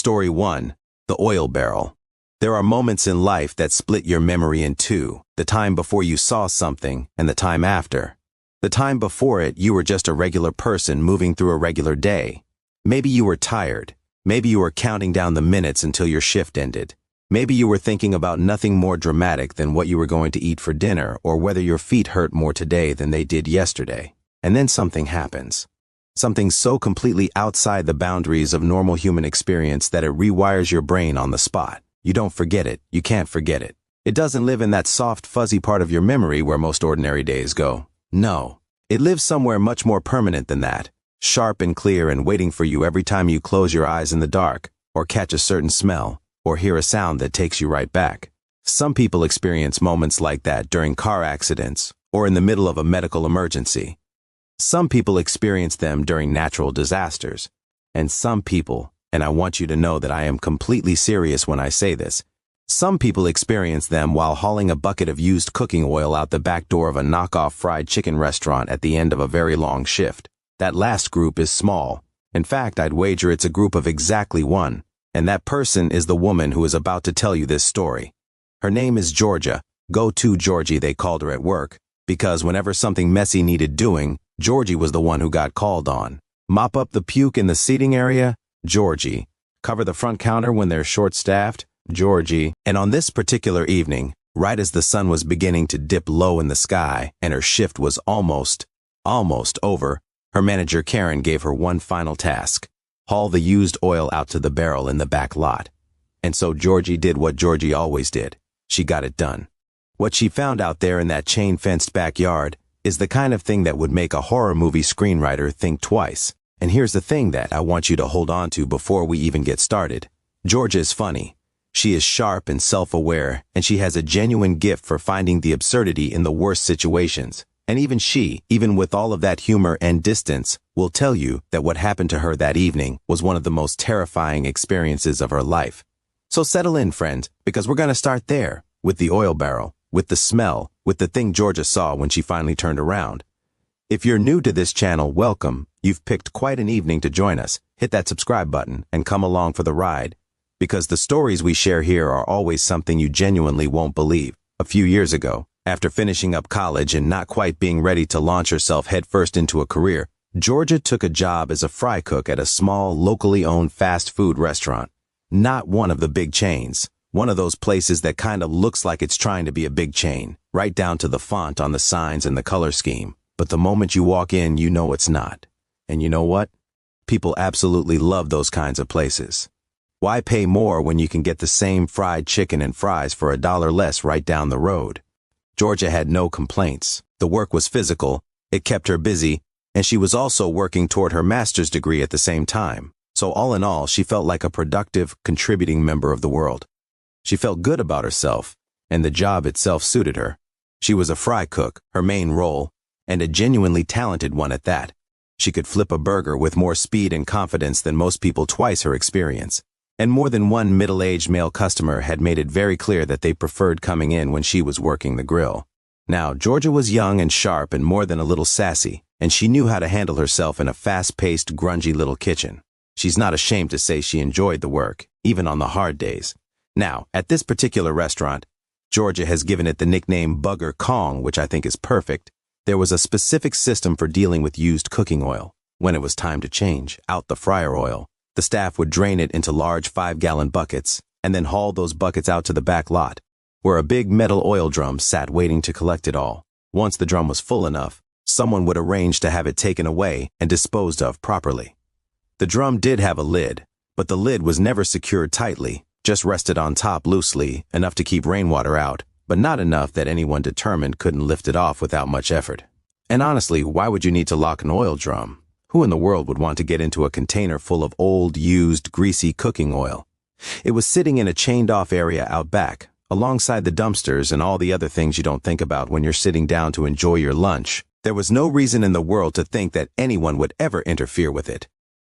Story 1. The Oil Barrel. There are moments in life that split your memory in two, the time before you saw something and the time after. The time before it, you were just a regular person moving through a regular day. Maybe you were tired. Maybe you were counting down the minutes until your shift ended. Maybe you were thinking about nothing more dramatic than what you were going to eat for dinner or whether your feet hurt more today than they did yesterday. And then something happens. Something so completely outside the boundaries of normal human experience that it rewires your brain on the spot. You don't forget it. You can't forget it. It doesn't live in that soft, fuzzy part of your memory where most ordinary days go. No. It lives somewhere much more permanent than that, sharp and clear and waiting for you every time you close your eyes in the dark, or catch a certain smell, or hear a sound that takes you right back. Some people experience moments like that during car accidents or in the middle of a medical emergency. Some people experience them during natural disasters. And some people, and I want you to know that I am completely serious when I say this, some people experience them while hauling a bucket of used cooking oil out the back door of a knockoff fried chicken restaurant at the end of a very long shift. That last group is small. In fact, I'd wager it's a group of exactly one. And that person is the woman who is about to tell you this story. Her name is Georgia. Go-to Georgie, they called her at work, because whenever something messy needed doing, Georgie was the one who got called on. Mop up the puke in the seating area? Georgie. Cover the front counter when they're short-staffed? Georgie. And on this particular evening, right as the sun was beginning to dip low in the sky and her shift was almost over, her manager Karen gave her one final task: haul the used oil out to the barrel in the back lot. And so Georgie did what Georgie always did. She got it done. What she found out there in that chain-fenced backyard is the kind of thing that would make a horror movie screenwriter think twice. And here's the thing that I want you to hold on to before we even get started. Georgia is funny. She is sharp and self-aware, and she has a genuine gift for finding the absurdity in the worst situations. And even she, even with all of that humor and distance, will tell you that what happened to her that evening was one of the most terrifying experiences of her life. So settle in, friend, because we're going to start there, with the oil barrel, with the smell, with the thing Georgia saw when she finally turned around. If you're new to this channel, welcome. You've picked quite an evening to join us. Hit that subscribe button and come along for the ride, because the stories we share here are always something you genuinely won't believe. A few years ago, after finishing up college and not quite being ready to launch herself headfirst into a career, Georgia took a job as a fry cook at a small, locally owned fast food restaurant. Not one of the big chains. One of those places that kind of looks like it's trying to be a big chain, right down to the font on the signs and the color scheme. But the moment you walk in, you know it's not. And you know what? People absolutely love those kinds of places. Why pay more when you can get the same fried chicken and fries for $1 less right down the road? Georgia had no complaints. The work was physical, it kept her busy, and she was also working toward her master's degree at the same time. So all in all, she felt like a productive, contributing member of the world. She felt good about herself, and the job itself suited her. She was a fry cook, her main role, and a genuinely talented one at that. She could flip a burger with more speed and confidence than most people twice her experience. And more than one middle-aged male customer had made it very clear that they preferred coming in when she was working the grill. Now, Georgia was young and sharp and more than a little sassy, and she knew how to handle herself in a fast-paced, grungy little kitchen. She's not ashamed to say she enjoyed the work, even on the hard days. Now, at this particular restaurant, Georgia has given it the nickname Bugger Kong, which I think is perfect. There was a specific system for dealing with used cooking oil. When it was time to change out the fryer oil, the staff would drain it into large 5-gallon buckets and then haul those buckets out to the back lot, where a big metal oil drum sat waiting to collect it all. Once the drum was full enough, someone would arrange to have it taken away and disposed of properly. The drum did have a lid, but the lid was never secured tightly, just rested on top loosely, enough to keep rainwater out, but not enough that anyone determined couldn't lift it off without much effort. And honestly, why would you need to lock an oil drum? Who in the world would want to get into a container full of old, used, greasy cooking oil? It was sitting in a chained-off area out back, alongside the dumpsters and all the other things you don't think about when you're sitting down to enjoy your lunch. There was no reason in the world to think that anyone would ever interfere with it.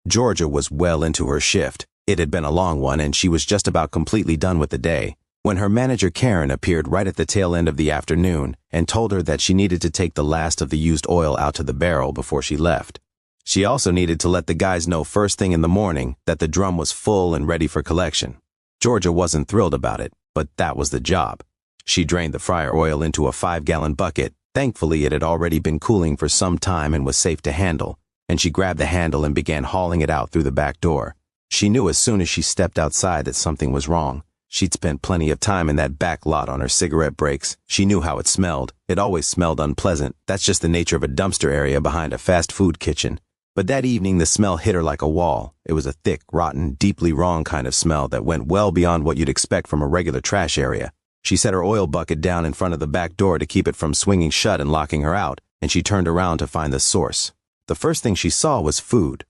Georgia was well into her shift. It had been a long one, and she was just about completely done with the day, when her manager Karen appeared right at the tail end of the afternoon and told her that she needed to take the last of the used oil out to the barrel before she left. She also needed to let the guys know first thing in the morning that the drum was full and ready for collection. Georgia wasn't thrilled about it, but that was the job. She drained the fryer oil into a 5-gallon bucket. Thankfully, it had already been cooling for some time and was safe to handle, and she grabbed the handle and began hauling it out through the back door. She knew as soon as she stepped outside that something was wrong. She'd spent plenty of time in that back lot on her cigarette breaks. She knew how it smelled. It always smelled unpleasant. That's just the nature of a dumpster area behind a fast food kitchen. But that evening the smell hit her like a wall. It was a thick, rotten, deeply wrong kind of smell that went well beyond what you'd expect from a regular trash area. She set her oil bucket down in front of the back door to keep it from swinging shut and locking her out, and she turned around to find the source. The first thing she saw was food.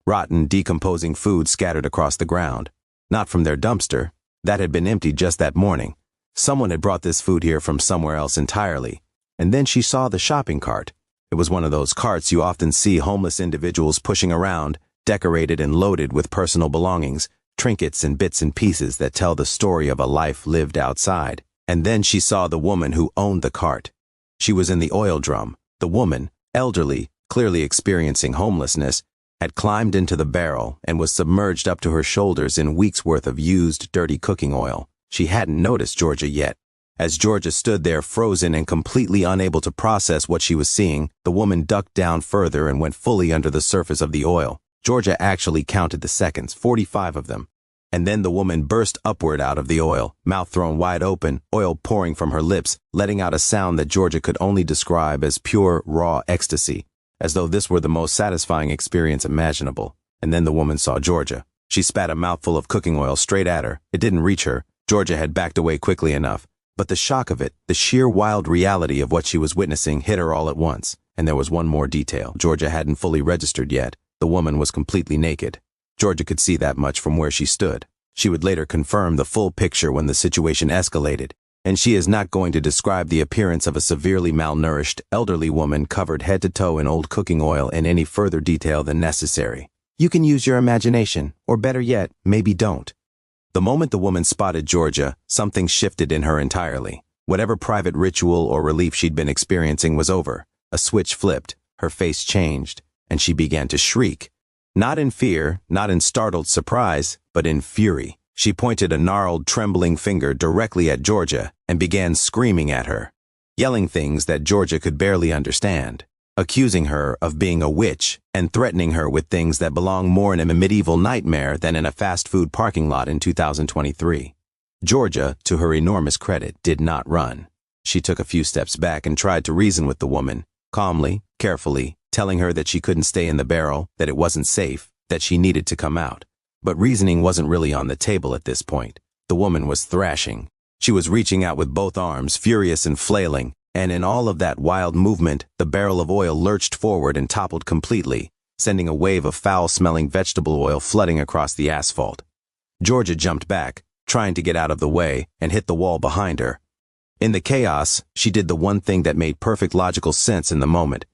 Rotten, decomposing food scattered across the ground. Not from their dumpster. That had been emptied just that morning. Someone had brought this food here from somewhere else entirely. And then she saw the shopping cart. It was one of those carts you often see homeless individuals pushing around, decorated and loaded with personal belongings, trinkets and bits and pieces that tell the story of a life lived outside. And then she saw the woman who owned the cart. She was in the oil drum. The woman, elderly, clearly experiencing homelessness, had climbed into the barrel and was submerged up to her shoulders in weeks' worth of used, dirty cooking oil. She hadn't noticed Georgia yet. As Georgia stood there frozen and completely unable to process what she was seeing, the woman ducked down further and went fully under the surface of the oil. Georgia actually counted the seconds, 45 of them. And then the woman burst upward out of the oil, mouth thrown wide open, oil pouring from her lips, letting out a sound that Georgia could only describe as pure, raw ecstasy, as though this were the most satisfying experience imaginable. And then the woman saw Georgia. She spat a mouthful of cooking oil straight at her. It didn't reach her. Georgia had backed away quickly enough. But the shock of it, the sheer wild reality of what she was witnessing hit her all at once. And there was one more detail Georgia hadn't fully registered yet. The woman was completely naked. Georgia could see that much from where she stood. She would later confirm the full picture when the situation escalated. And she is not going to describe the appearance of a severely malnourished, elderly woman covered head to toe in old cooking oil in any further detail than necessary. You can use your imagination, or better yet, maybe don't. The moment the woman spotted Georgia, something shifted in her entirely. Whatever private ritual or relief she'd been experiencing was over. A switch flipped, her face changed, and she began to shriek. Not in fear, not in startled surprise, but in fury. She pointed a gnarled, trembling finger directly at Georgia and began screaming at her, yelling things that Georgia could barely understand, accusing her of being a witch and threatening her with things that belong more in a medieval nightmare than in a fast food parking lot in 2023. Georgia, to her enormous credit, did not run. She took a few steps back and tried to reason with the woman, calmly, carefully, telling her that she couldn't stay in the barrel, that it wasn't safe, that she needed to come out. But reasoning wasn't really on the table at this point. The woman was thrashing. She was reaching out with both arms, furious and flailing, and in all of that wild movement, the barrel of oil lurched forward and toppled completely, sending a wave of foul-smelling vegetable oil flooding across the asphalt. Georgia jumped back, trying to get out of the way, and hit the wall behind her. In the chaos, she did the one thing that made perfect logical sense in the moment.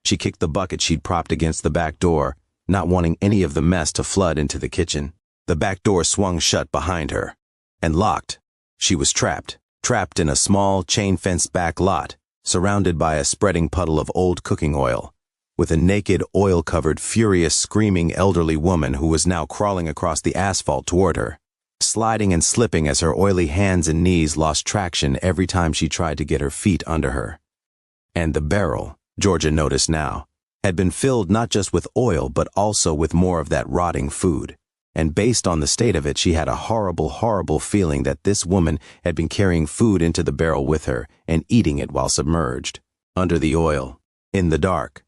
She kicked the bucket she'd propped against the back door, not wanting any of the mess to flood into the kitchen. The back door swung shut behind her. And locked. She was trapped in a small, chain-fenced back lot, surrounded by a spreading puddle of old cooking oil, with a naked, oil-covered, furious, screaming elderly woman who was now crawling across the asphalt toward her, sliding and slipping as her oily hands and knees lost traction every time she tried to get her feet under her. And the barrel, Georgia noticed now, had been filled not just with oil but also with more of that rotting food. And based on the state of it, she had a horrible, horrible feeling that this woman had been carrying food into the barrel with her and eating it while submerged, under the oil, in the dark.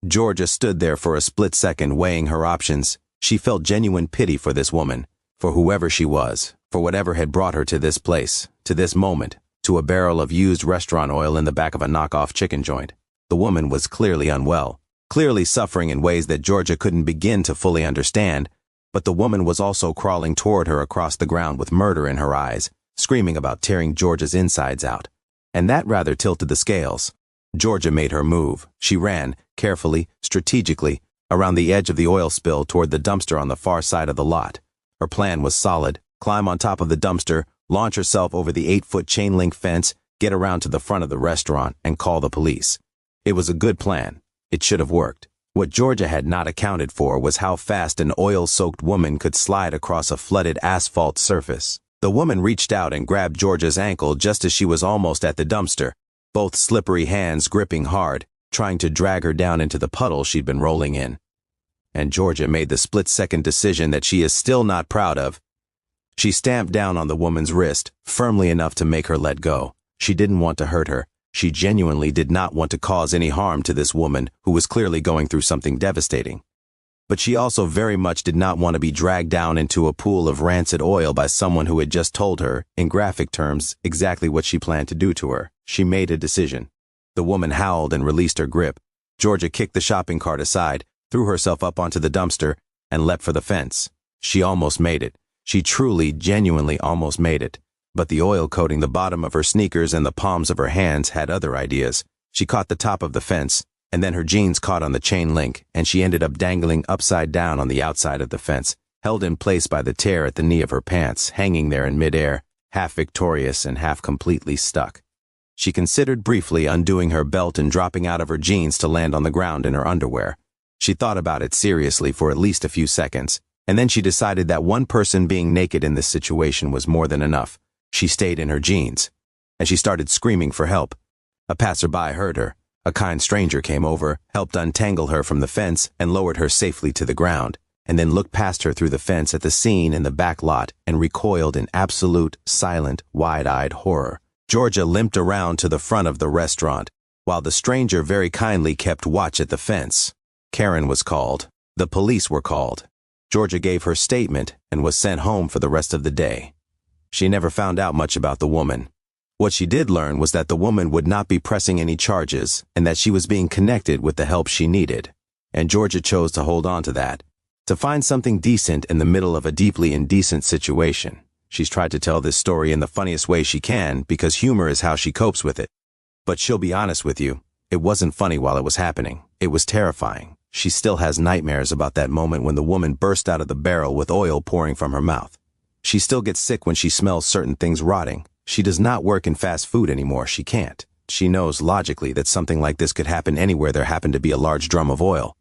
Georgia stood there for a split second weighing her options. She felt genuine pity for this woman, for whoever she was, for whatever had brought her to this place, to this moment, to a barrel of used restaurant oil in the back of a knockoff chicken joint. The woman was clearly unwell, clearly suffering in ways that Georgia couldn't begin to fully understand, but the woman was also crawling toward her across the ground with murder in her eyes, screaming about tearing Georgia's insides out. And that rather tilted the scales. Georgia made her move. She ran, carefully, strategically, around the edge of the oil spill toward the dumpster on the far side of the lot. Her plan was solid: climb on top of the dumpster, launch herself over the 8-foot chain-link fence, get around to the front of the restaurant, and call the police. It was a good plan. It should have worked. What Georgia had not accounted for was how fast an oil-soaked woman could slide across a flooded asphalt surface. The woman reached out and grabbed Georgia's ankle just as she was almost at the dumpster, both slippery hands gripping hard, trying to drag her down into the puddle she'd been rolling in. And Georgia made the split-second decision that she is still not proud of. She stamped down on the woman's wrist, firmly enough to make her let go. She didn't want to hurt her. She genuinely did not want to cause any harm to this woman who was clearly going through something devastating. But she also very much did not want to be dragged down into a pool of rancid oil by someone who had just told her, in graphic terms, exactly what she planned to do to her. She made a decision. The woman howled and released her grip. Georgia kicked the shopping cart aside, threw herself up onto the dumpster, and leapt for the fence. She almost made it. She truly, genuinely almost made it. But the oil coating the bottom of her sneakers and the palms of her hands had other ideas. She caught the top of the fence, and then her jeans caught on the chain link, and she ended up dangling upside down on the outside of the fence, held in place by the tear at the knee of her pants, hanging there in midair, half victorious and half completely stuck. She considered briefly undoing her belt and dropping out of her jeans to land on the ground in her underwear. She thought about it seriously for at least a few seconds, and then she decided that one person being naked in this situation was more than enough. She stayed in her jeans, and she started screaming for help. A passerby heard her. A kind stranger came over, helped untangle her from the fence, and lowered her safely to the ground, and then looked past her through the fence at the scene in the back lot and recoiled in absolute, silent, wide-eyed horror. Georgia limped around to the front of the restaurant, while the stranger very kindly kept watch at the fence. Karen was called. The police were called. Georgia gave her statement and was sent home for the rest of the day. She never found out much about the woman. What she did learn was that the woman would not be pressing any charges and that she was being connected with the help she needed. And Georgia chose to hold on to that, to find something decent in the middle of a deeply indecent situation. She's tried to tell this story in the funniest way she can because humor is how she copes with it. But she'll be honest with you, it wasn't funny while it was happening. It was terrifying. She still has nightmares about that moment when the woman burst out of the barrel with oil pouring from her mouth. She still gets sick when she smells certain things rotting. She does not work in fast food anymore. She can't. She knows logically that something like this could happen anywhere there happened to be a large drum of oil.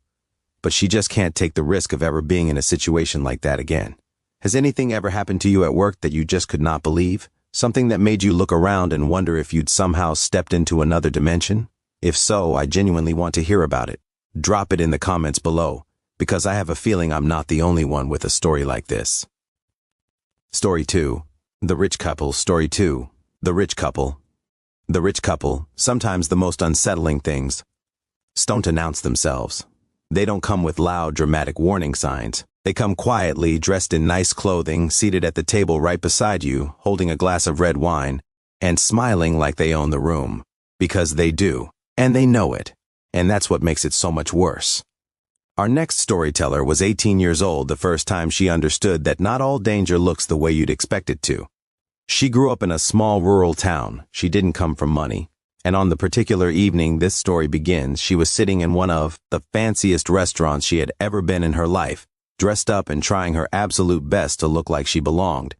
But she just can't take the risk of ever being in a situation like that again. Has anything ever happened to you at work that you just could not believe? Something that made you look around and wonder if you'd somehow stepped into another dimension? If so, I genuinely want to hear about it. Drop it in the comments below, because I have a feeling I'm not the only one with a story like this. Story 2. The Rich Couple. Story 2. The Rich Couple. The rich couple, sometimes the most unsettling things, don't announce themselves. They don't come with loud, dramatic warning signs. They come quietly, dressed in nice clothing, seated at the table right beside you, holding a glass of red wine, and smiling like they own the room. Because they do, and they know it. And that's what makes it so much worse. Our next storyteller was 18 years old the first time she understood that not all danger looks the way you'd expect it to. She grew up in a small rural town. She didn't come from money. And on the particular evening this story begins, she was sitting in one of the fanciest restaurants she had ever been in her life, dressed up and trying her absolute best to look like she belonged,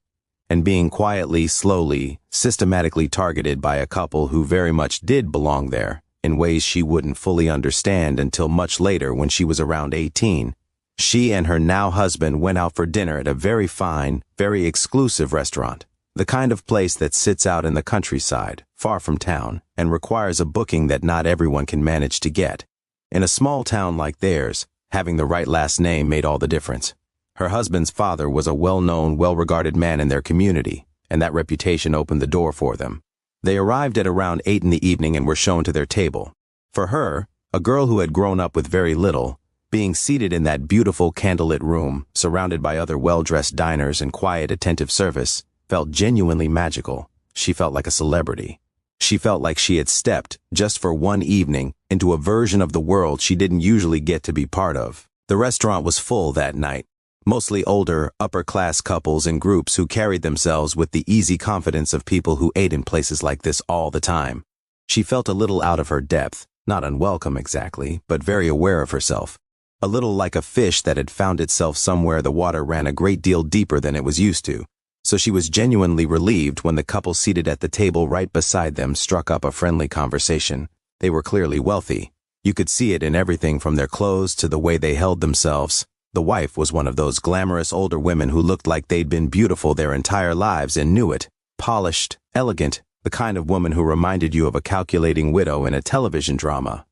and being quietly, slowly, systematically targeted by a couple who very much did belong there, in ways she wouldn't fully understand until much later when she was around 18. She and her now husband went out for dinner at a very fine, very exclusive restaurant. The kind of place that sits out in the countryside, far from town, and requires a booking that not everyone can manage to get. In a small town like theirs, having the right last name made all the difference. Her husband's father was a well-known, well-regarded man in their community, and that reputation opened the door for them. They arrived at around 8 in the evening and were shown to their table. For her, a girl who had grown up with very little, being seated in that beautiful candlelit room, surrounded by other well-dressed diners and quiet, attentive service, felt genuinely magical. She felt like a celebrity. She felt like she had stepped, just for one evening, into a version of the world she didn't usually get to be part of. The restaurant was full that night. Mostly older, upper-class couples in groups who carried themselves with the easy confidence of people who ate in places like this all the time. She felt a little out of her depth, not unwelcome exactly, but very aware of herself. A little like a fish that had found itself somewhere the water ran a great deal deeper than it was used to. So she was genuinely relieved when the couple seated at the table right beside them struck up a friendly conversation. They were clearly wealthy. You could see it in everything from their clothes to the way they held themselves. The wife was one of those glamorous older women who looked like they'd been beautiful their entire lives and knew it. Polished, elegant, the kind of woman who reminded you of a calculating widow in a television drama.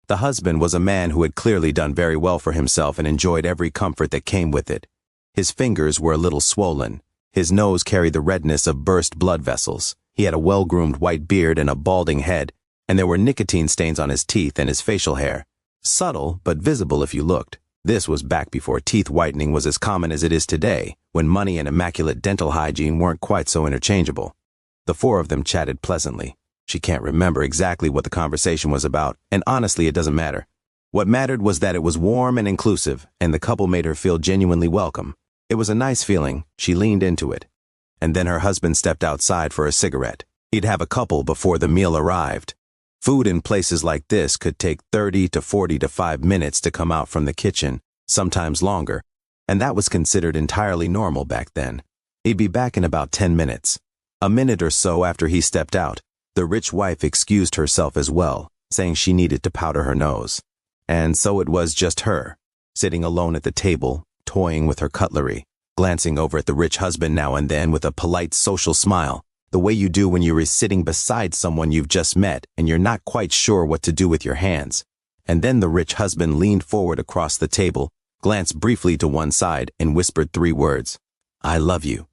The husband was a man who had clearly done very well for himself and enjoyed every comfort that came with it. His fingers were a little swollen. His nose carried the redness of burst blood vessels. He had a well-groomed white beard and a balding head, and there were nicotine stains on his teeth and his facial hair. Subtle, but visible if you looked. This was back before teeth whitening was as common as it is today, when money and immaculate dental hygiene weren't quite so interchangeable. The four of them chatted pleasantly. She can't remember exactly what the conversation was about, and honestly it doesn't matter. What mattered was that it was warm and inclusive, and the couple made her feel genuinely welcome. It was a nice feeling. She leaned into it. And then her husband stepped outside for a cigarette. He'd have a couple before the meal arrived. Food in places like this could take 30 to 45 minutes to come out from the kitchen, sometimes longer, and that was considered entirely normal back then. He'd be back in about 10 minutes. A minute or so after he stepped out, the rich wife excused herself as well, saying she needed to powder her nose. And so it was just her, sitting alone at the table, toying with her cutlery, glancing over at the rich husband now and then with a polite social smile, the way you do when you're sitting beside someone you've just met and you're not quite sure what to do with your hands. And then the rich husband leaned forward across the table, glanced briefly to one side, and whispered 3 words, "I love you."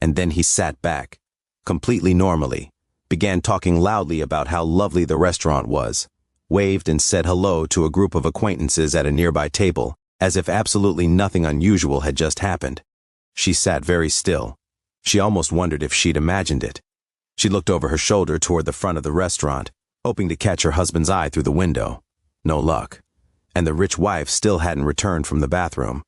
And then he sat back, completely normally, began talking loudly about how lovely the restaurant was, waved and said hello to a group of acquaintances at a nearby table, as if absolutely nothing unusual had just happened. She sat very still. She almost wondered if she'd imagined it. She looked over her shoulder toward the front of the restaurant, hoping to catch her husband's eye through the window. No luck. And the rich wife still hadn't returned from the bathroom.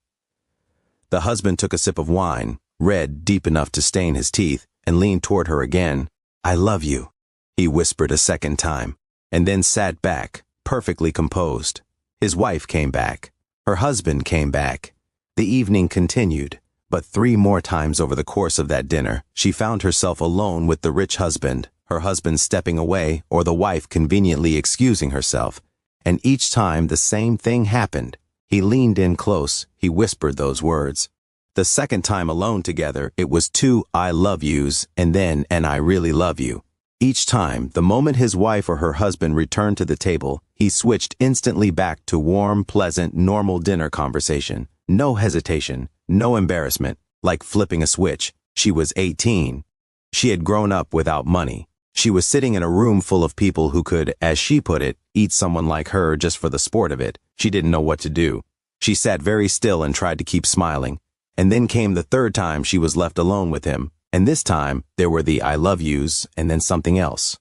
The husband took a sip of wine, red deep enough to stain his teeth, and leaned toward her again. "I love you," he whispered a second time, and then sat back, perfectly composed. His wife came back. Her husband came back. The evening continued, but 3 more times over the course of that dinner, she found herself alone with the rich husband, her husband stepping away or the wife conveniently excusing herself. And each time the same thing happened. He leaned in close, he whispered those words. The second time alone together, it was 2 "I love yous" and then an "I really love you." Each time, the moment his wife or her husband returned to the table, he switched instantly back to warm, pleasant, normal dinner conversation. No hesitation, no embarrassment, like flipping a switch. She was 18. She had grown up without money. She was sitting in a room full of people who could, as she put it, eat someone like her just for the sport of it. She didn't know what to do. She sat very still and tried to keep smiling. And then came the 3rd time she was left alone with him, and this time there were the "I love yous" and then something else.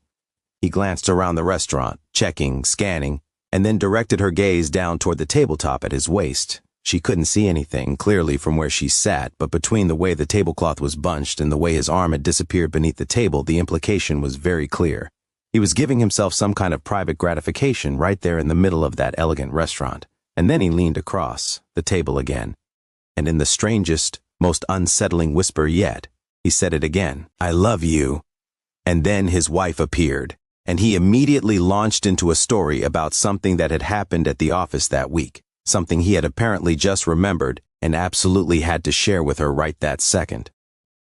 He glanced around the restaurant, checking, scanning, and then directed her gaze down toward the tabletop at his waist. She couldn't see anything clearly from where she sat, but between the way the tablecloth was bunched and the way his arm had disappeared beneath the table, the implication was very clear. He was giving himself some kind of private gratification right there in the middle of that elegant restaurant. And then he leaned across the table again. And in the strangest, most unsettling whisper yet, he said it again, "I love you." And then his wife appeared, and he immediately launched into a story about something that had happened at the office that week, something he had apparently just remembered and absolutely had to share with her right that second.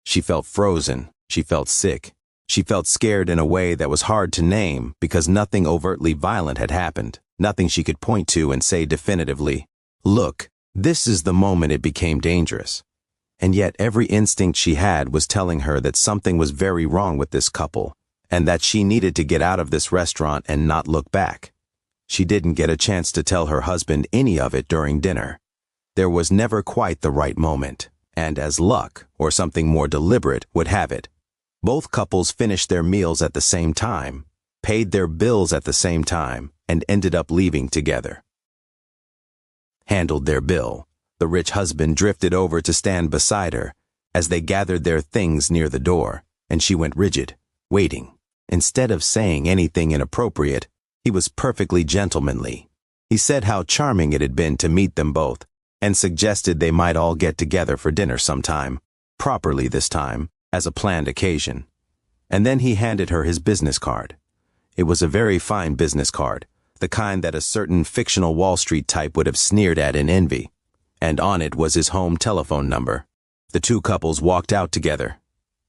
She felt frozen. She felt sick. She felt scared in a way that was hard to name because nothing overtly violent had happened, nothing she could point to and say definitively, "Look, this is the moment it became dangerous." And yet every instinct she had was telling her that something was very wrong with this couple, and that she needed to get out of this restaurant and not look back. She didn't get a chance to tell her husband any of it during dinner. There was never quite the right moment, and as luck, or something more deliberate, would have it, both couples finished their meals at the same time, paid their bills at the same time, and ended up leaving together. Handled their bill. The rich husband drifted over to stand beside her as they gathered their things near the door, and she went rigid, waiting. Instead of saying anything inappropriate, he was perfectly gentlemanly. He said how charming it had been to meet them both, and suggested they might all get together for dinner sometime, properly this time, as a planned occasion. And then he handed her his business card. It was a very fine business card, the kind that a certain fictional Wall Street type would have sneered at in envy. And on it was his home telephone number. The two couples walked out together.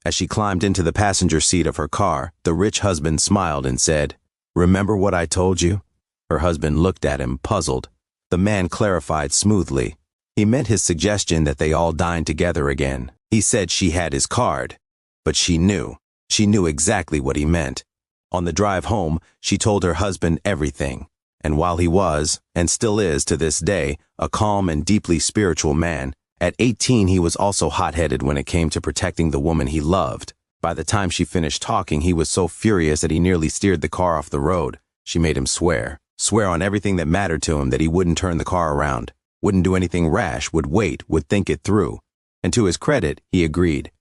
As she climbed into the passenger seat of her car, the rich husband smiled and said, "Remember what I told you?" Her husband looked at him, puzzled. The man clarified smoothly. He meant his suggestion that they all dine together again. He said she had his card. But she knew. She knew exactly what he meant. On the drive home, she told her husband everything. And while he was, and still is to this day, a calm and deeply spiritual man, at 18 he was also hot-headed when it came to protecting the woman he loved. By the time she finished talking, he was so furious that he nearly steered the car off the road. She made him swear on everything that mattered to him that he wouldn't turn the car around, wouldn't do anything rash, would wait, would think it through. And to his credit, he agreed.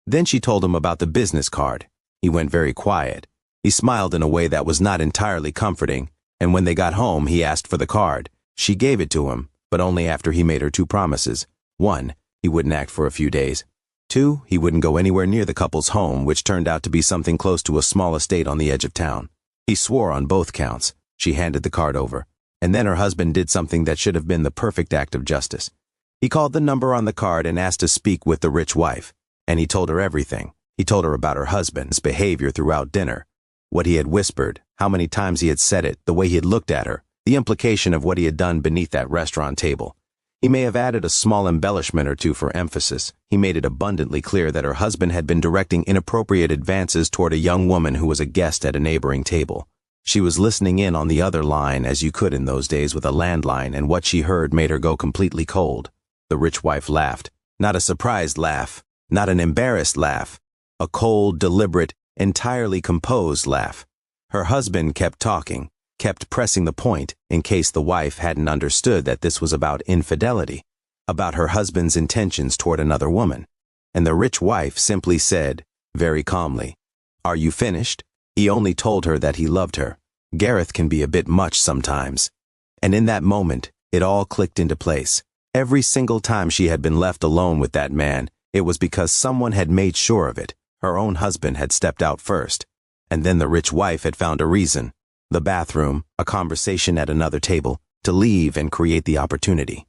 Then she told him about the business card. He went very quiet. He smiled in a way that was not entirely comforting, and when they got home, he asked for the card. She gave it to him, but only after he made her two promises. 1, he wouldn't act for a few days. 2, he wouldn't go anywhere near the couple's home, which turned out to be something close to a small estate on the edge of town. He swore on both counts. She handed the card over. And then her husband did something that should have been the perfect act of justice. He called the number on the card and asked to speak with the rich wife. And he told her everything. He told her about her husband's behavior throughout dinner, what he had whispered, how many times he had said it, the way he had looked at her, the implication of what he had done beneath that restaurant table. He may have added a small embellishment or two for emphasis. He made it abundantly clear that her husband had been directing inappropriate advances toward a young woman who was a guest at a neighboring table. She was listening in on the other line, as you could in those days with a landline, and what she heard made her go completely cold. The rich wife laughed. Not a surprised laugh, not an embarrassed laugh. A cold, deliberate, entirely composed laugh. Her husband kept talking, kept pressing the point in case the wife hadn't understood that this was about infidelity, about her husband's intentions toward another woman. And the rich wife simply said, very calmly, "Are you finished?" He only told her that he loved her. Gareth can be a bit much sometimes. And in that moment, it all clicked into place. Every single time she had been left alone with that man, it was because someone had made sure of it. Her own husband had stepped out first. And then the rich wife had found a reason. The bathroom, a conversation at another table, to leave and create the opportunity.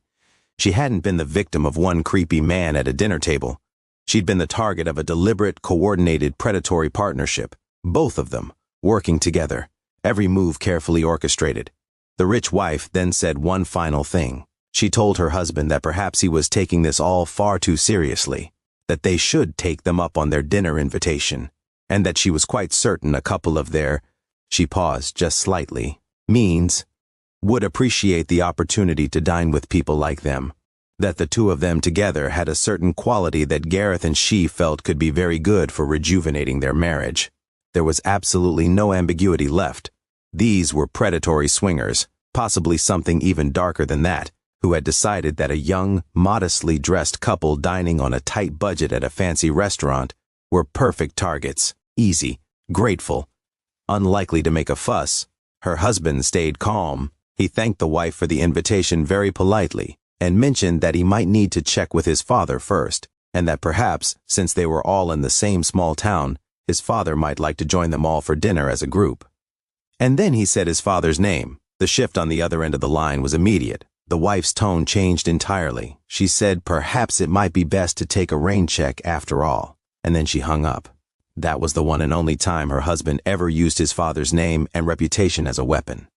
She hadn't been the victim of one creepy man at a dinner table. She'd been the target of a deliberate, coordinated, predatory partnership. Both of them, working together, every move carefully orchestrated. The rich wife then said one final thing. She told her husband that perhaps he was taking this all far too seriously, that they should take them up on their dinner invitation, and that she was quite certain a couple of their, she paused just slightly, means, would appreciate the opportunity to dine with people like them, that the two of them together had a certain quality that Gareth and she felt could be very good for rejuvenating their marriage. There was absolutely no ambiguity left. These were predatory swingers, possibly something even darker than that, who had decided that a young, modestly dressed couple dining on a tight budget at a fancy restaurant were perfect targets, easy, grateful, unlikely to make a fuss. Her husband stayed calm. He thanked the wife for the invitation very politely and mentioned that he might need to check with his father first, and that perhaps, since they were all in the same small town, his father might like to join them all for dinner as a group. And then he said his father's name. The shift on the other end of the line was immediate. The wife's tone changed entirely. She said perhaps it might be best to take a rain check after all. And then she hung up. That was the one and only time her husband ever used his father's name and reputation as a weapon.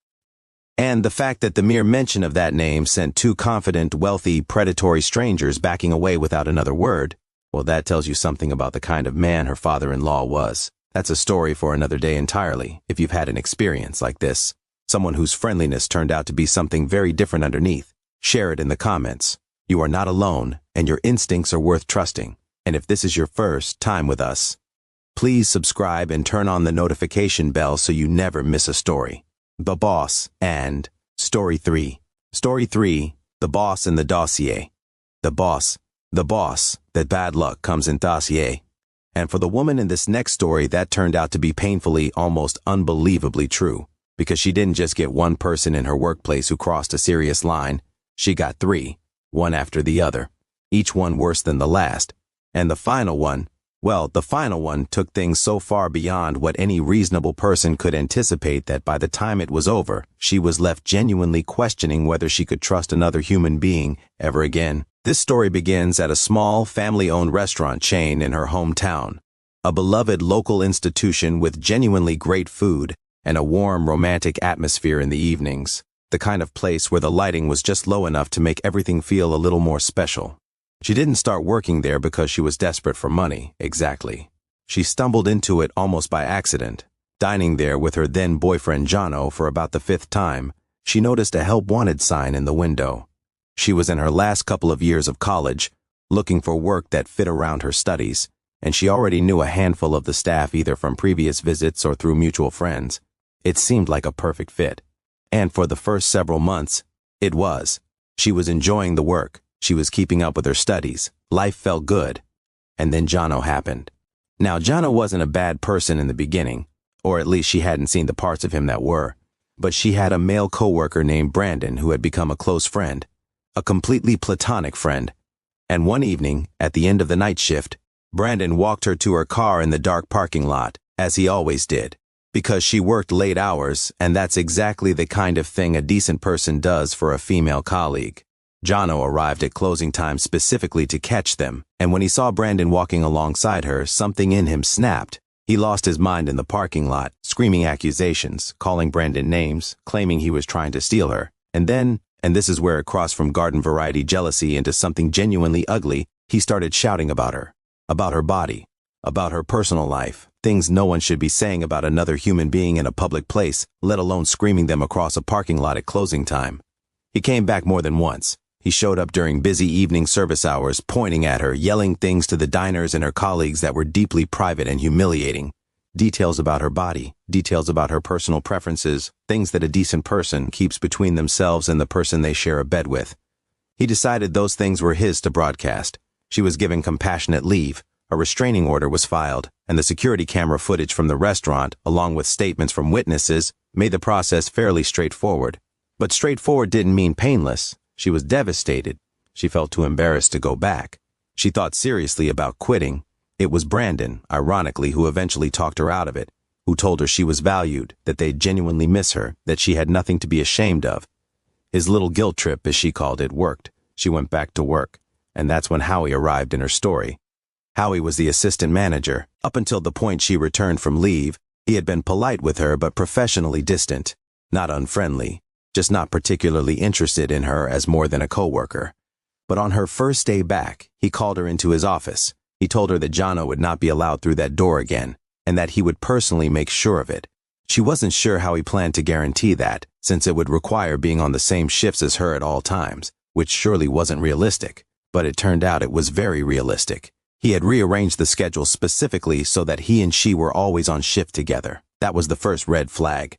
And the fact that the mere mention of that name sent two confident, wealthy, predatory strangers backing away without another word, well, that tells you something about the kind of man her father-in-law was. That's a story for another day entirely, if you've had an experience like this. Someone whose friendliness turned out to be something very different underneath. Share it in the comments. You are not alone, and your instincts are worth trusting. And if this is your first time with us, please subscribe and turn on the notification bell so you never miss a story. The Boss and Story 3. Story 3, The Boss and the Dossier. The Boss, that bad luck comes in dossier. And for the woman in this next story, that turned out to be painfully, almost unbelievably true. Because she didn't just get one person in her workplace who crossed a serious line. She got 3, one after the other, each one worse than the last. And the final one, Well, the final one took things so far beyond what any reasonable person could anticipate that by the time it was over, she was left genuinely questioning whether she could trust another human being ever again. This story begins at a small, family-owned restaurant chain in her hometown. A beloved local institution with genuinely great food and a warm, romantic atmosphere in the evenings. The kind of place where the lighting was just low enough to make everything feel a little more special. She didn't start working there because she was desperate for money, exactly. She stumbled into it almost by accident. Dining there with her then-boyfriend Jono for about the 5th time, she noticed a help wanted sign in the window. She was in her last couple of years of college, looking for work that fit around her studies, and she already knew a handful of the staff either from previous visits or through mutual friends. It seemed like a perfect fit. And for the first several months, it was. She was enjoying the work. She was keeping up with her studies. Life felt good. And then Jono happened. Now, Jono wasn't a bad person in the beginning, or at least she hadn't seen the parts of him that were. But she had a male coworker named Brandon who had become a close friend, a completely platonic friend. And one evening, at the end of the night shift, Brandon walked her to her car in the dark parking lot, as he always did, because she worked late hours, and that's exactly the kind of thing a decent person does for a female colleague. Jono arrived at closing time specifically to catch them, and when he saw Brandon walking alongside her, something in him snapped. He lost his mind in the parking lot, screaming accusations, calling Brandon names, claiming he was trying to steal her. And then, and this is where it crossed from garden variety jealousy into something genuinely ugly, he started shouting about her body, about her personal life, things no one should be saying about another human being in a public place, let alone screaming them across a parking lot at closing time. He came back more than once. He showed up during busy evening service hours, pointing at her, yelling things to the diners and her colleagues that were deeply private and humiliating. Details about her body, details about her personal preferences, things that a decent person keeps between themselves and the person they share a bed with. He decided those things were his to broadcast. She was given compassionate leave, a restraining order was filed, and the security camera footage from the restaurant, along with statements from witnesses, made the process fairly straightforward. But straightforward didn't mean painless. She was devastated. She felt too embarrassed to go back. She thought seriously about quitting. It was Brandon, ironically, who eventually talked her out of it, who told her she was valued, that they'd genuinely miss her, that she had nothing to be ashamed of. His little guilt trip, as she called it, worked. She went back to work, and that's when Howie arrived in her story. Howie was the assistant manager. Up until the point she returned from leave, he had been polite with her but professionally distant, not unfriendly. Just not particularly interested in her as more than a coworker. But on her first day back, he called her into his office. He told her that Jono would not be allowed through that door again, and that he would personally make sure of it. She wasn't sure how he planned to guarantee that, since it would require being on the same shifts as her at all times, which surely wasn't realistic. But it turned out it was very realistic. He had rearranged the schedule specifically so that he and she were always on shift together. That was the first red flag.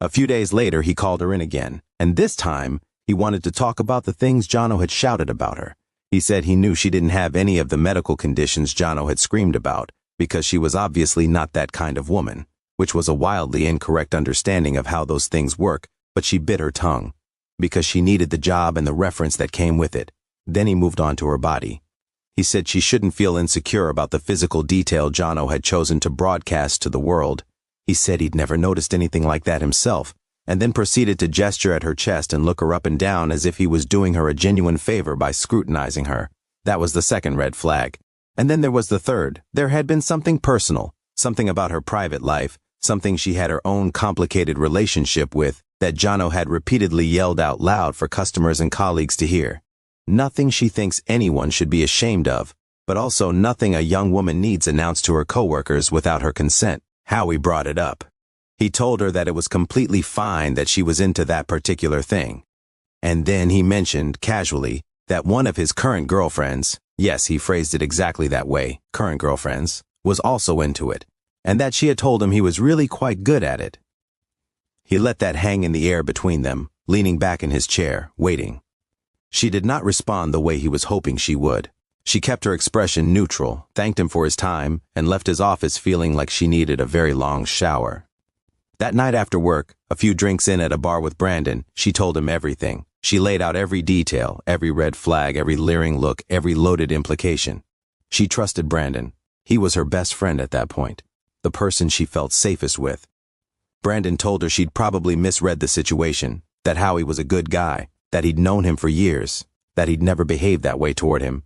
A few days later, he called her in again, and this time, he wanted to talk about the things Jono had shouted about her. He said he knew she didn't have any of the medical conditions Jono had screamed about, because she was obviously not that kind of woman, which was a wildly incorrect understanding of how those things work, but she bit her tongue, because she needed the job and the reference that came with it. Then he moved on to her body. He said she shouldn't feel insecure about the physical detail Jono had chosen to broadcast to the world. He said he'd never noticed anything like that himself, and then proceeded to gesture at her chest and look her up and down as if he was doing her a genuine favor by scrutinizing her. That was the second red flag. And then there was the third. There had been something personal, something about her private life, something she had her own complicated relationship with, that Jono had repeatedly yelled out loud for customers and colleagues to hear. Nothing she thinks anyone should be ashamed of, but also nothing a young woman needs announced to her coworkers without her consent. Howie brought it up. He told her that it was completely fine that she was into that particular thing. And then he mentioned, casually, that one of his current girlfriends, yes, he phrased it exactly that way, current girlfriends, was also into it, and that she had told him he was really quite good at it. He let that hang in the air between them, leaning back in his chair, waiting. She did not respond the way he was hoping she would. She kept her expression neutral, thanked him for his time, and left his office feeling like she needed a very long shower. That night after work, a few drinks in at a bar with Brandon, she told him everything. She laid out every detail, every red flag, every leering look, every loaded implication. She trusted Brandon. He was her best friend at that point, the person she felt safest with. Brandon told her she'd probably misread the situation, that Howie was a good guy, that he'd known him for years, that he'd never behaved that way toward him.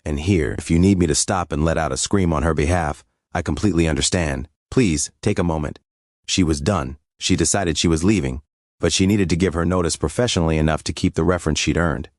And here, if you need me to stop and let out a scream on her behalf, I completely understand. Please, take a moment. She was done. She decided she was leaving, but she needed to give her notice professionally enough to keep the reference she'd earned.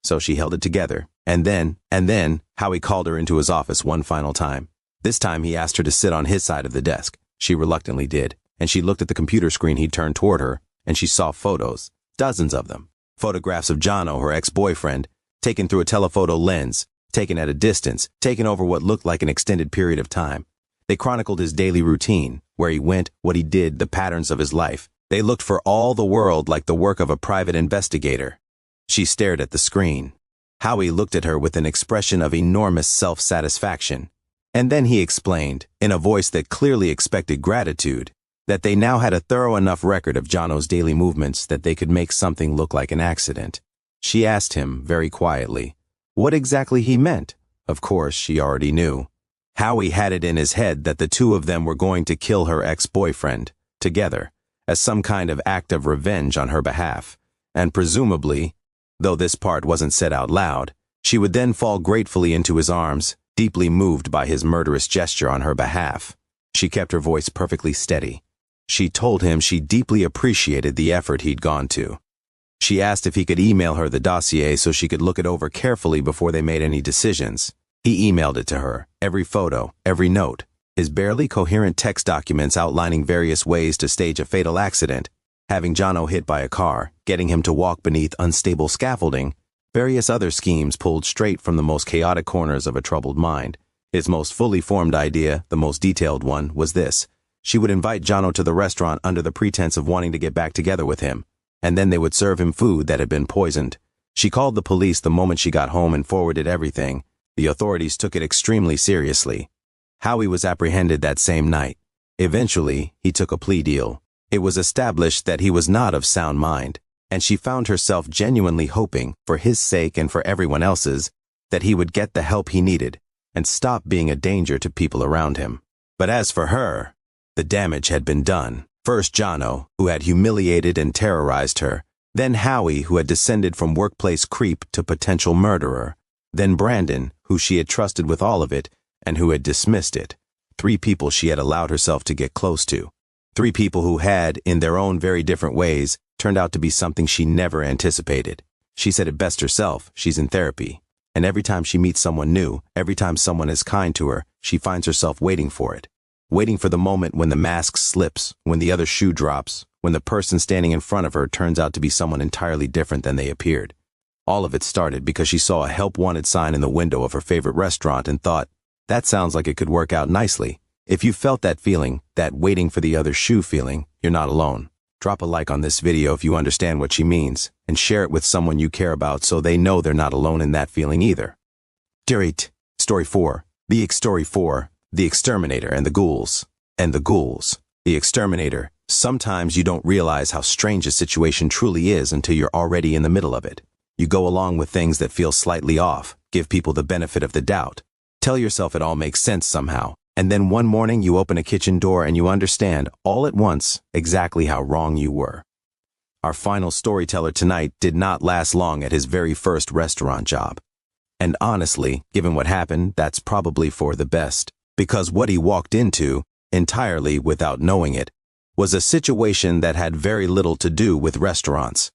So she held it together, and then, Howie called her into his office one final time. This time he asked her to sit on his side of the desk. She reluctantly did, and she looked at the computer screen he'd turned toward her, and she saw photos, dozens of them. Photographs of Jono, her ex-boyfriend, taken through a telephoto lens, taken at a distance, taken over what looked like an extended period of time. They chronicled his daily routine, where he went, what he did, the patterns of his life. They looked for all the world like the work of a private investigator. She stared at the screen. Howie looked at her with an expression of enormous self-satisfaction. And then he explained, in a voice that clearly expected gratitude, that they now had a thorough enough record of Jono's daily movements that they could make something look like an accident. She asked him, very quietly, what exactly he meant. Of course, she already knew. Howie had it in his head that the two of them were going to kill her ex-boyfriend, together, as some kind of act of revenge on her behalf, and presumably, though this part wasn't said out loud, she would then fall gratefully into his arms, deeply moved by his murderous gesture on her behalf. She kept her voice perfectly steady. She told him she deeply appreciated the effort he'd gone to. She asked if he could email her the dossier so she could look it over carefully before they made any decisions. He emailed it to her, every photo, every note, his barely coherent text documents outlining various ways to stage a fatal accident, having Jono hit by a car, getting him to walk beneath unstable scaffolding, various other schemes pulled straight from the most chaotic corners of a troubled mind. His most fully formed idea, the most detailed one, was this. She would invite Jono to the restaurant under the pretense of wanting to get back together with him, and then they would serve him food that had been poisoned. She called the police the moment she got home and forwarded everything. The authorities took it extremely seriously. Howie was apprehended that same night. Eventually, he took a plea deal. It was established that he was not of sound mind, and she found herself genuinely hoping, for his sake and for everyone else's, that he would get the help he needed and stop being a danger to people around him. But as for her, the damage had been done. First Jono, who had humiliated and terrorized her, then Howie, who had descended from workplace creep to potential murderer, then Brandon, who she had trusted with all of it and who had dismissed it. 3 people she had allowed herself to get close to. 3 people who had, in their own very different ways, turned out to be something she never anticipated. She said it best herself, she's in therapy. And every time she meets someone new, every time someone is kind to her, she finds herself waiting for it. Waiting for the moment when the mask slips, when the other shoe drops, when the person standing in front of her turns out to be someone entirely different than they appeared. All of it started because she saw a help wanted sign in the window of her favorite restaurant and thought, that sounds like it could work out nicely. If you felt that feeling, that waiting for the other shoe feeling, you're not alone. Drop a like on this video if you understand what she means, and share it with someone you care about so they know they're not alone in that feeling either. Story 4. Story 4. The Exterminator and the Ghouls. The Exterminator. Sometimes you don't realize how strange a situation truly is until you're already in the middle of it. You go along with things that feel slightly off, give people the benefit of the doubt. Tell yourself it all makes sense somehow. And then one morning you open a kitchen door and you understand, all at once, exactly how wrong you were. Our final storyteller tonight did not last long at his very first restaurant job. And honestly, given what happened, that's probably for the best. Because what he walked into, entirely without knowing it, was a situation that had very little to do with restaurants,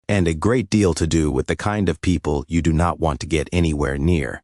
and a great deal to do with the kind of people you do not want to get anywhere near.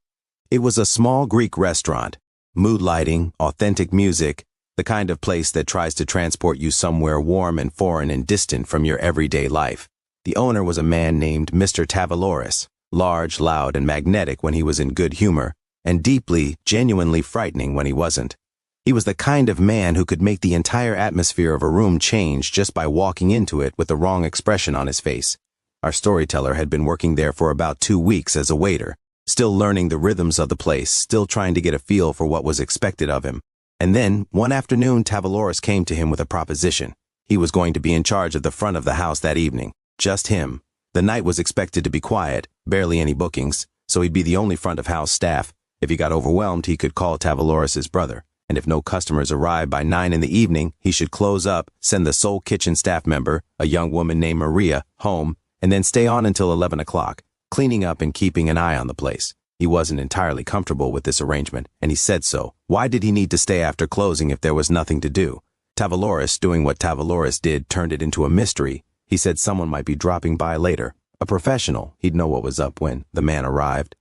It was a small Greek restaurant, mood lighting, authentic music, the kind of place that tries to transport you somewhere warm and foreign and distant from your everyday life. The owner was a man named Mr. Tavaloris, large, loud, and magnetic when he was in good humor, and deeply, genuinely frightening when he wasn't. He was the kind of man who could make the entire atmosphere of a room change just by walking into it with the wrong expression on his face. Our storyteller had been working there for about 2 weeks as a waiter, still learning the rhythms of the place, still trying to get a feel for what was expected of him. And then, one afternoon, Tavaloris came to him with a proposition. He was going to be in charge of the front of the house that evening. Just him. The night was expected to be quiet, barely any bookings, so he'd be the only front of house staff. If he got overwhelmed, he could call Tavaloris's brother, and if no customers arrived by 9 in the evening, he should close up, send the sole kitchen staff member, a young woman named Maria, home, and then stay on until 11 o'clock, cleaning up and keeping an eye on the place. He wasn't entirely comfortable with this arrangement, and he said so. Why did he need to stay after closing if there was nothing to do? Tavaloris, doing what Tavaloris did, turned it into a mystery. He said someone might be dropping by later. A professional. He'd know what was up when the man arrived.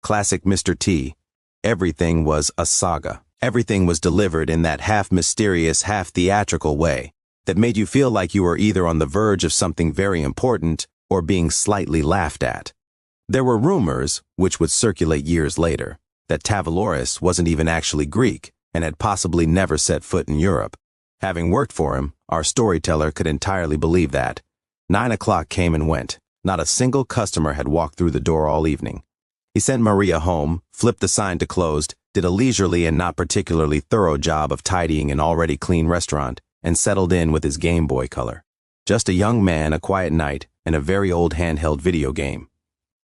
Classic Mr. T. Everything was a saga. Everything was delivered in that half-mysterious, half-theatrical way that made you feel like you were either on the verge of something very important or being slightly laughed at. There were rumors, which would circulate years later, that Tavaloris wasn't even actually Greek and had possibly never set foot in Europe. Having worked for him, our storyteller could entirely believe that. 9 o'clock came and went. Not a single customer had walked through the door all evening. He sent Maria home, flipped the sign to closed, did a leisurely and not particularly thorough job of tidying an already clean restaurant, and settled in with his Game Boy Color. Just a young man, a quiet night, and a very old handheld video game.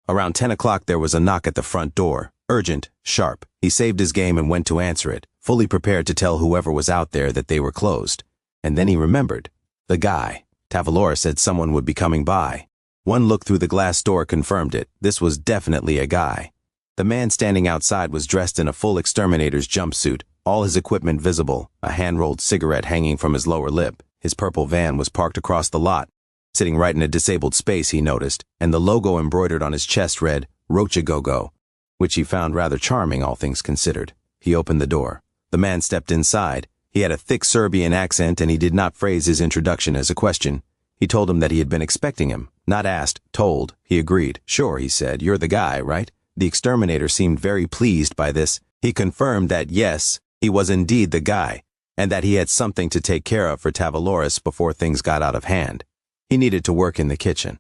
Around 10 o'clock there was a knock at the front door. Urgent, sharp. He saved his game and went to answer it, fully prepared to tell whoever was out there that they were closed. And then he remembered. The guy. Tavaloris said someone would be coming by. One look through the glass door confirmed it. This was definitely a guy. The man standing outside was dressed in a full exterminator's jumpsuit, all his equipment visible, a hand-rolled cigarette hanging from his lower lip. His purple van was parked across the lot, sitting right in a disabled space, he noticed, and the logo embroidered on his chest read, Rochagogo, which he found rather charming, all things considered. He opened the door. The man stepped inside. He had a thick Serbian accent, and he did not phrase his introduction as a question. He told him that he had been expecting him. Not asked, told. He agreed. Sure, he said, you're the guy, right? The exterminator seemed very pleased by this. He confirmed that yes, he was indeed the guy, and that he had something to take care of for Tavaloris before things got out of hand. He needed to work in the kitchen.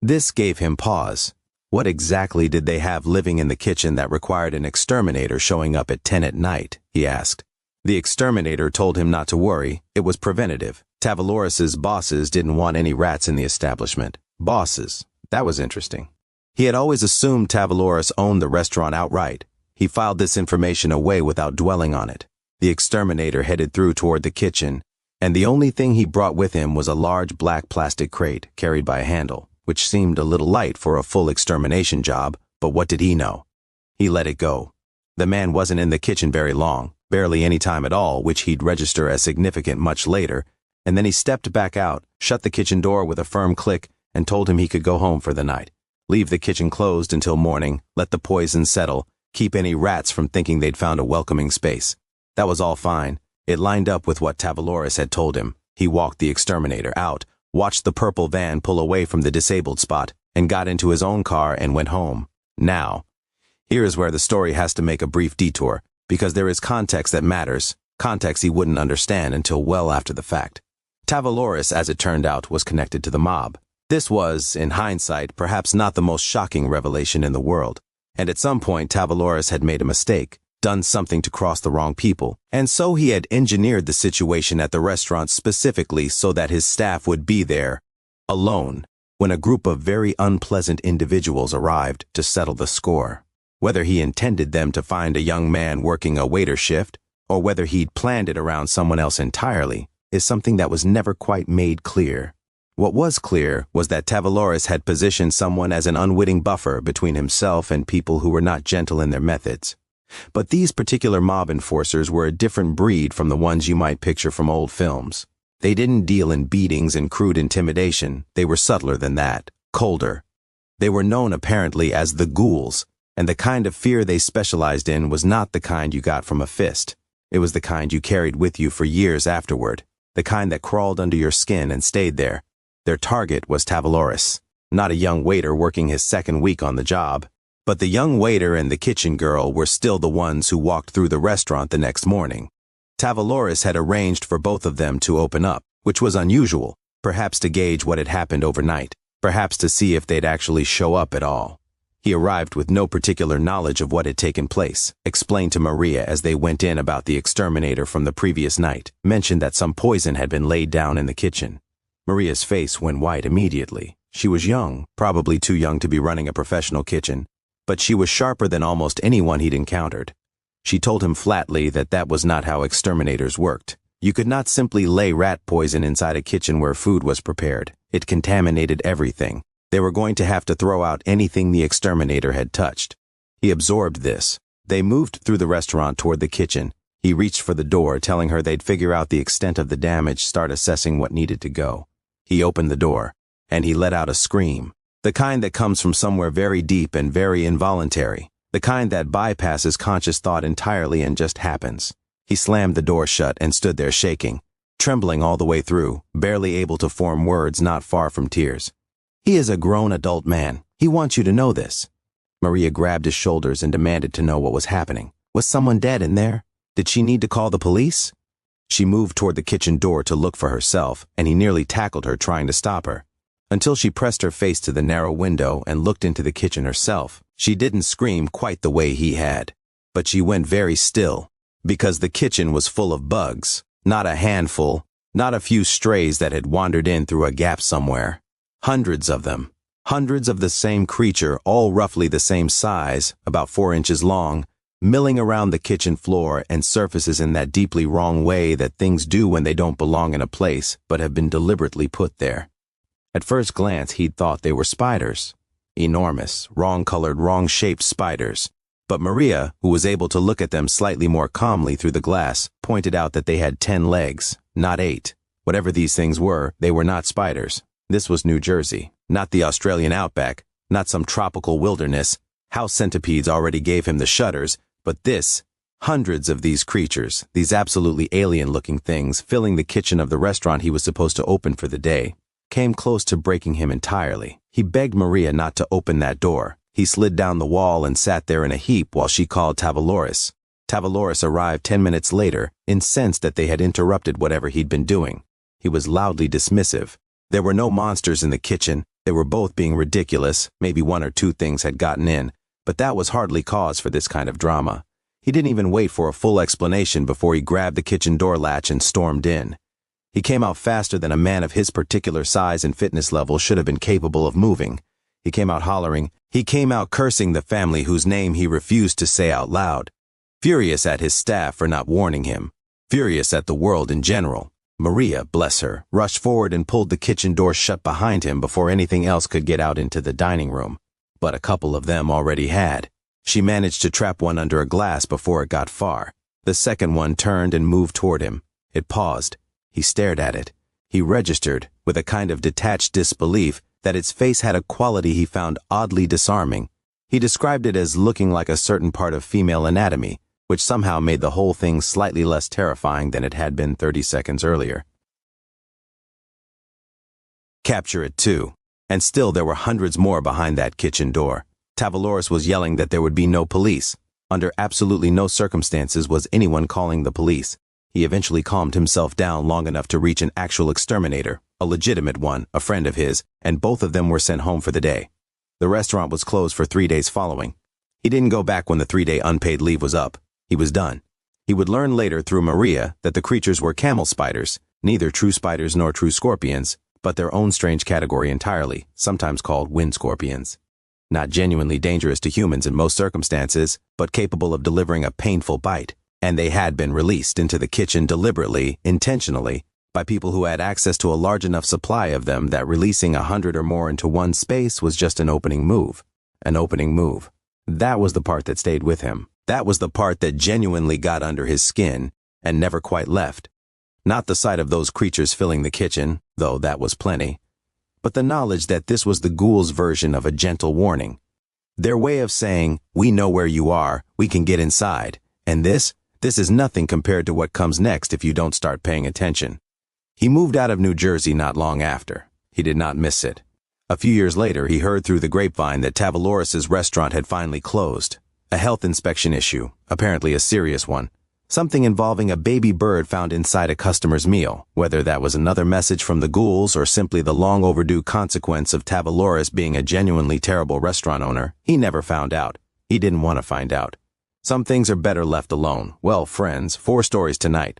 This gave him pause. What exactly did they have living in the kitchen that required an exterminator showing up at 10 at night? He asked. The exterminator told him not to worry. It was preventative. Tavaloris's bosses didn't want any rats in the establishment. Bosses. That was interesting. He had always assumed Tavaloris owned the restaurant outright. He filed this information away without dwelling on it. The exterminator headed through toward the kitchen, and the only thing he brought with him was a large black plastic crate carried by a handle, which seemed a little light for a full extermination job, but what did he know? He let it go. The man wasn't in the kitchen very long, barely any time at all, which he'd register as significant much later, and then he stepped back out, shut the kitchen door with a firm click, and told him he could go home for the night. Leave the kitchen closed until morning, let the poison settle, keep any rats from thinking they'd found a welcoming space. That was all fine. It lined up with what Tavaloris had told him. He walked the exterminator out, watched the purple van pull away from the disabled spot, and got into his own car and went home. Now, here is where the story has to make a brief detour, because there is context that matters, context he wouldn't understand until well after the fact. Tavaloris, as it turned out, was connected to the mob. This was, in hindsight, perhaps not the most shocking revelation in the world, and at some point Tavaloris had made a mistake, done something to cross the wrong people, and so he had engineered the situation at the restaurant specifically so that his staff would be there, alone, when a group of very unpleasant individuals arrived to settle the score. Whether he intended them to find a young man working a waiter shift, or whether he'd planned it around someone else entirely, is something that was never quite made clear. What was clear was that Tavaloris had positioned someone as an unwitting buffer between himself and people who were not gentle in their methods. But these particular mob enforcers were a different breed from the ones you might picture from old films. They didn't deal in beatings and crude intimidation. They were subtler than that, colder. They were known apparently as the ghouls, and the kind of fear they specialized in was not the kind you got from a fist. It was the kind you carried with you for years afterward, the kind that crawled under your skin and stayed there. Their target was Tavaloris, not a young waiter working his second week on the job, but the young waiter and the kitchen girl were still the ones who walked through the restaurant the next morning. Tavaloris had arranged for both of them to open up, which was unusual, perhaps to gauge what had happened overnight, perhaps to see if they'd actually show up at all. He arrived with no particular knowledge of what had taken place, explained to Maria as they went in about the exterminator from the previous night, mentioned that some poison had been laid down in the kitchen. Maria's face went white immediately. She was young, probably too young to be running a professional kitchen, but she was sharper than almost anyone he'd encountered. She told him flatly that that was not how exterminators worked. You could not simply lay rat poison inside a kitchen where food was prepared. It contaminated everything. They were going to have to throw out anything the exterminator had touched. He absorbed this. They moved through the restaurant toward the kitchen. He reached for the door, telling her they'd figure out the extent of the damage, start assessing what needed to go. He opened the door, and he let out a scream. The kind that comes from somewhere very deep and very involuntary. The kind that bypasses conscious thought entirely and just happens. He slammed the door shut and stood there shaking, trembling all the way through, barely able to form words, not far from tears. He is a grown adult man. He wants you to know this. Maria grabbed his shoulders and demanded to know what was happening. Was someone dead in there? Did she need to call the police? She moved toward the kitchen door to look for herself, and he nearly tackled her, trying to stop her. Until she pressed her face to the narrow window and looked into the kitchen herself, she didn't scream quite the way he had. But she went very still, because the kitchen was full of bugs. Not a handful, not a few strays that had wandered in through a gap somewhere. Hundreds of them. Hundreds of the same creature, all roughly the same size, about 4 inches long, milling around the kitchen floor and surfaces in that deeply wrong way that things do when they don't belong in a place but have been deliberately put there. At first glance, he'd thought they were spiders. Enormous, wrong-colored, wrong-shaped spiders. But Maria, who was able to look at them slightly more calmly through the glass, pointed out that they had 10 legs, not 8. Whatever these things were, they were not spiders. This was New Jersey, not the Australian outback, not some tropical wilderness. House centipedes already gave him the shudders, but this, hundreds of these creatures, these absolutely alien-looking things filling the kitchen of the restaurant he was supposed to open for the day, came close to breaking him entirely. He begged Maria not to open that door. He slid down the wall and sat there in a heap while she called Tavaloris. Tavaloris arrived 10 minutes later, incensed that they had interrupted whatever he'd been doing. He was loudly dismissive. There were no monsters in the kitchen. They were both being ridiculous. Maybe 1 or 2 things had gotten in, but that was hardly cause for this kind of drama. He didn't even wait for a full explanation before he grabbed the kitchen door latch and stormed in. He came out faster than a man of his particular size and fitness level should have been capable of moving. He came out hollering. He came out cursing the family whose name he refused to say out loud. Furious at his staff for not warning him. Furious at the world in general. Maria, bless her, rushed forward and pulled the kitchen door shut behind him before anything else could get out into the dining room. But a couple of them already had. She managed to trap one under a glass before it got far. The second one turned and moved toward him. It paused. He stared at it. He registered, with a kind of detached disbelief, that its face had a quality he found oddly disarming. He described it as looking like a certain part of female anatomy, which somehow made the whole thing slightly less terrifying than it had been 30 seconds earlier. Capture it too. And still there were hundreds more behind that kitchen door. Tavaloris was yelling that there would be no police. Under absolutely no circumstances was anyone calling the police. He eventually calmed himself down long enough to reach an actual exterminator, a legitimate one, a friend of his, and both of them were sent home for the day. The restaurant was closed for 3 days following. He didn't go back when the 3-day unpaid leave was up. He was done. He would learn later through Maria that the creatures were camel spiders, neither true spiders nor true scorpions, but their own strange category entirely, sometimes called wind scorpions. Not genuinely dangerous to humans in most circumstances, but capable of delivering a painful bite. And they had been released into the kitchen deliberately, intentionally, by people who had access to a large enough supply of them that releasing 100 or more into one space was just an opening move. An opening move. That was the part that stayed with him. That was the part that genuinely got under his skin and never quite left. Not the sight of those creatures filling the kitchen, though that was plenty, but the knowledge that this was the ghouls' version of a gentle warning. Their way of saying, we know where you are, we can get inside, and this is nothing compared to what comes next if you don't start paying attention. He moved out of New Jersey not long after. He did not miss it. A few years later, he heard through the grapevine that Tavaloris' restaurant had finally closed. A health inspection issue, apparently a serious one. Something involving a baby bird found inside a customer's meal. Whether that was another message from the ghouls or simply the long overdue consequence of Tavaloris being a genuinely terrible restaurant owner, he never found out. He didn't want to find out. Some things are better left alone. Well, friends, 4 stories tonight.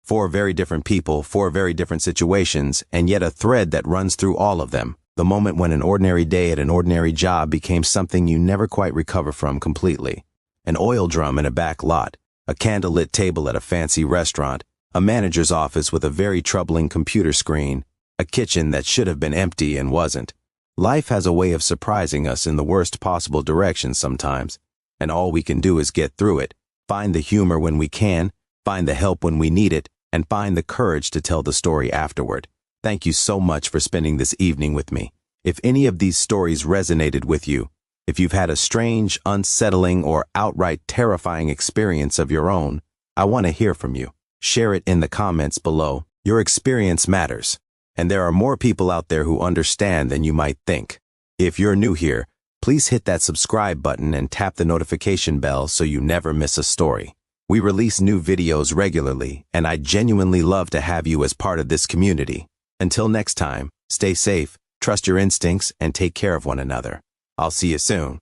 4 very different people, 4 very different situations, and yet a thread that runs through all of them. The moment when an ordinary day at an ordinary job became something you never quite recover from completely. An oil drum in a back lot, a candlelit table at a fancy restaurant, a manager's office with a very troubling computer screen, a kitchen that should have been empty and wasn't. Life has a way of surprising us in the worst possible directions sometimes, and all we can do is get through it, find the humor when we can, find the help when we need it, and find the courage to tell the story afterward. Thank you so much for spending this evening with me. If any of these stories resonated with you, if you've had a strange, unsettling, or outright terrifying experience of your own, I want to hear from you. Share it in the comments below. Your experience matters, and there are more people out there who understand than you might think. If you're new here, please hit that subscribe button and tap the notification bell so you never miss a story. We release new videos regularly, and I genuinely love to have you as part of this community. Until next time, stay safe, trust your instincts, and take care of one another. I'll see you soon.